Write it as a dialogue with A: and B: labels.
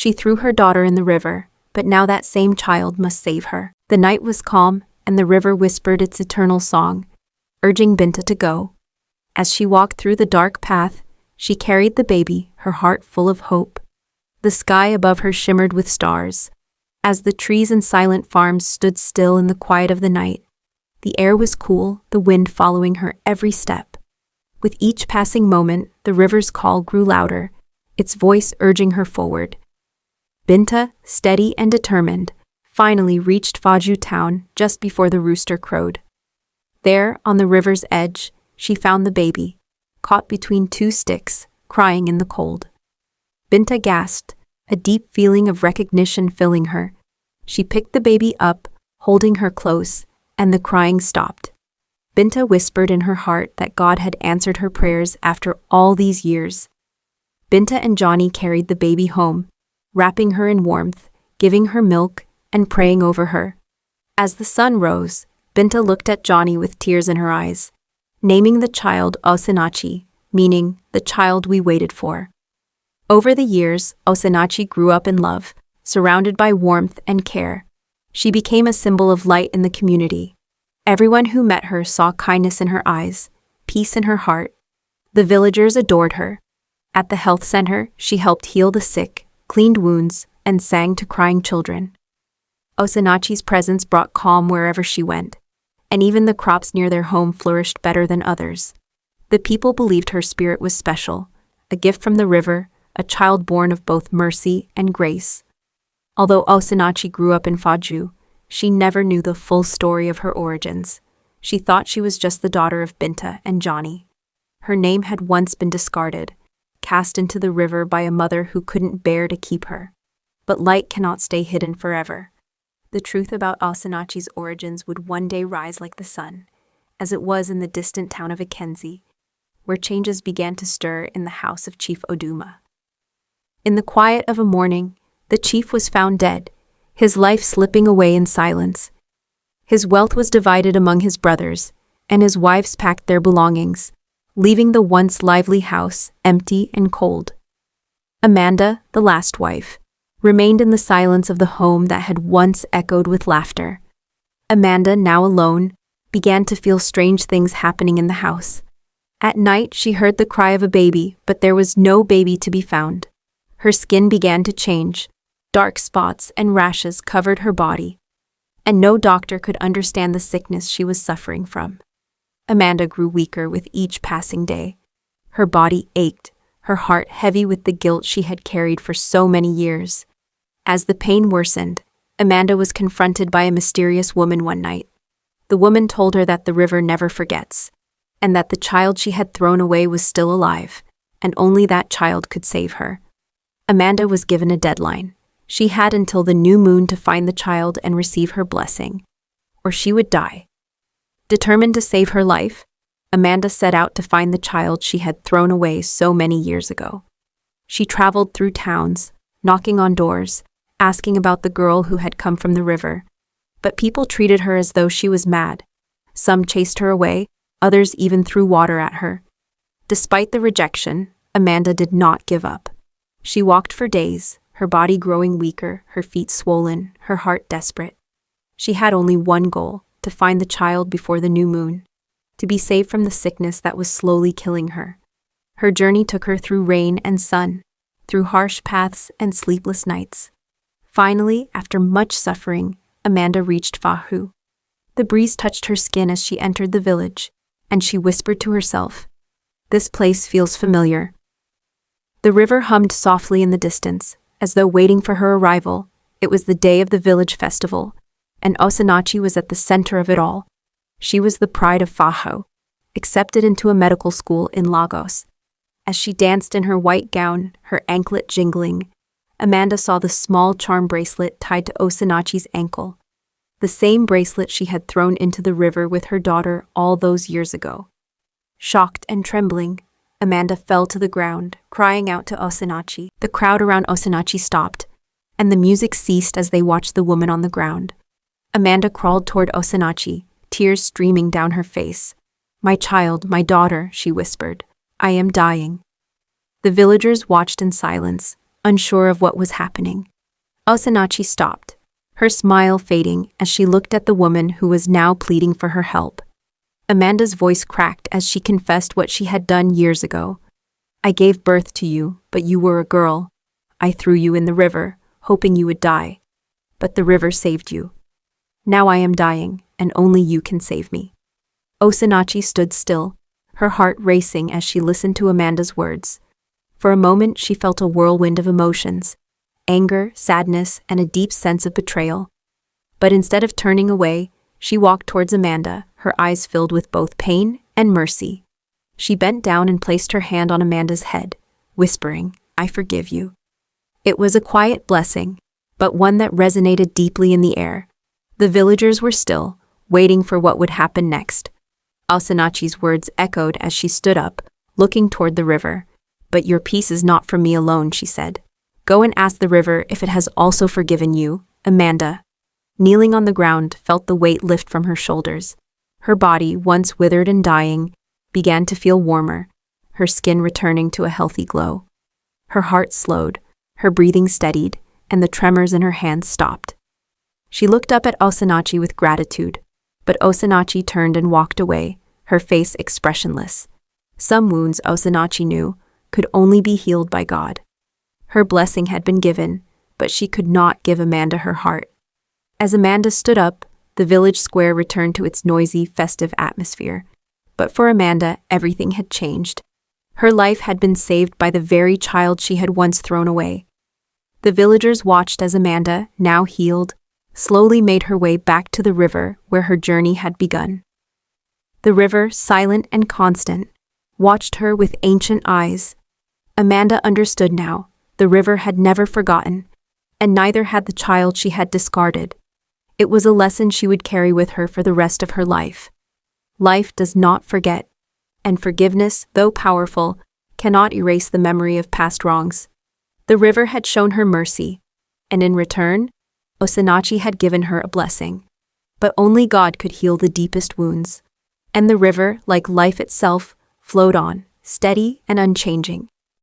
A: She threw her daughter in the river, but now that same child must save her. The night was calm, and the river whispered its eternal song, urging Binta to go. As she walked through the dark path, she carried the baby, her heart full of hope. The sky above her shimmered with stars. As the trees and silent farms stood still in the quiet of the night, the air was cool, the wind following her every step. With each passing moment, the river's call grew louder, its voice urging her forward. Binta, steady and determined, finally reached Faju town just before the rooster crowed. There, on the river's edge, she found the baby, caught between two sticks, crying in the cold. Binta gasped, a deep feeling of recognition filling her. She picked the baby up, holding her close, and the crying stopped. Binta whispered in her heart that God had answered her prayers after all these years. Binta and Johnny carried the baby home, wrapping her in warmth, giving her milk, and praying over her. As the sun rose, Binta looked at Johnny with tears in her eyes, naming the child Osinachi, meaning the child we waited for. Over the years, Osinachi grew up in love, surrounded by warmth and care. She became a symbol of light in the community. Everyone who met her saw kindness in her eyes, peace in her heart. The villagers adored her. At the health center, she helped heal the sick, cleaned wounds, and sang to crying children. Osinachi's presence brought calm wherever she went, and even the crops near their home flourished better than others. The people believed her spirit was special, a gift from the river, a child born of both mercy and grace. Although Osinachi grew up in Faju, she never knew the full story of her origins. She thought she was just the daughter of Binta and Johnny. Her name had once been discarded, cast into the river by a mother who couldn't bear to keep her. But light cannot stay hidden forever. The truth about Osinachi's origins would one day rise like the sun, as it was in the distant town of Ikenzi, where changes began to stir in the house of Chief Oduma. In the quiet of a morning, the chief was found dead, his life slipping away in silence. His wealth was divided among his brothers, and his wives packed their belongings, leaving the once lively house empty and cold. Amanda, the last wife, remained in the silence of the home that had once echoed with laughter. Amanda, now alone, began to feel strange things happening in the house. At night, she heard the cry of a baby, but there was no baby to be found. Her skin began to change. Dark spots and rashes covered her body, and no doctor could understand the sickness she was suffering from. Amanda grew weaker with each passing day. Her body ached, her heart heavy with the guilt she had carried for so many years. As the pain worsened, Amanda was confronted by a mysterious woman one night. The woman told her that the river never forgets, and that the child she had thrown away was still alive, and only that child could save her. Amanda was given a deadline. She had until the new moon to find the child and receive her blessing, or she would die. Determined to save her life, Amanda set out to find the child she had thrown away so many years ago. She traveled through towns, knocking on doors, asking about the girl who had come from the river. But people treated her as though she was mad. Some chased her away, others even threw water at her. Despite the rejection, Amanda did not give up. She walked for days, her body growing weaker, her feet swollen, her heart desperate. She had only one goal: to find the child before the new moon, to be saved from the sickness that was slowly killing her. Her journey took her through rain and sun, through harsh paths and sleepless nights. Finally, after much suffering, Amanda reached Fahu. The breeze touched her skin as she entered the village, and she whispered to herself, "This place feels familiar." The river hummed softly in the distance, as though waiting for her arrival. It was the day of the village festival, and Osinachi was at the center of it all. She was the pride of Fahu, accepted into a medical school in Lagos. As she danced in her white gown, her anklet jingling, Amanda saw the small charm bracelet tied to Osinachi's ankle, the same bracelet she had thrown into the river with her daughter all those years ago. Shocked and trembling, Amanda fell to the ground, crying out to Osinachi. The crowd around Osinachi stopped, and the music ceased as they watched the woman on the ground. Amanda crawled toward Osinachi, tears streaming down her face. "My child, my daughter," she whispered. "I am dying." The villagers watched in silence, unsure of what was happening. Osinachi stopped, her smile fading as she looked at the woman who was now pleading for her help. Amanda's voice cracked as she confessed what she had done years ago. I gave birth to you, but you were a girl. I threw you in the river, hoping you would die. But the river saved you. Now I am dying, and only you can save me. Osinachi stood still, her heart racing as she listened to Amanda's words. For a moment she felt a whirlwind of emotions, anger, sadness, and a deep sense of betrayal. But instead of turning away, she walked towards Amanda, her eyes filled with both pain and mercy. She bent down and placed her hand on Amanda's head, whispering, I forgive you. It was a quiet blessing, but one that resonated deeply in the air. The villagers were still, waiting for what would happen next. Osinachi's words echoed as she stood up, looking toward the river. But your peace is not from me alone, she said. Go and ask the river if it has also forgiven you. Amanda, kneeling on the ground, felt the weight lift from her shoulders. Her body, once withered and dying, began to feel warmer, her skin returning to a healthy glow. Her heart slowed, her breathing steadied, and the tremors in her hands stopped. She looked up at Osinachi with gratitude, but Osinachi turned and walked away, her face expressionless. Some wounds, Osinachi knew, could only be healed by God. Her blessing had been given, but she could not give Amanda her heart. As Amanda stood up, the village square returned to its noisy, festive atmosphere. But for Amanda, everything had changed. Her life had been saved by the very child she had once thrown away. The villagers watched as Amanda, now healed, slowly made her way back to the river where her journey had begun. The river, silent and constant, watched her with ancient eyes. Amanda understood now. The river had never forgotten, and neither had the child she had discarded. It was a lesson she would carry with her for the rest of her life. Life does not forget, and forgiveness, though powerful, cannot erase the memory of past wrongs. The river had shown her mercy, and in return, Osinachi had given her a blessing. But only God could heal the deepest wounds. And the river, like life itself, flowed on, steady and unchanging.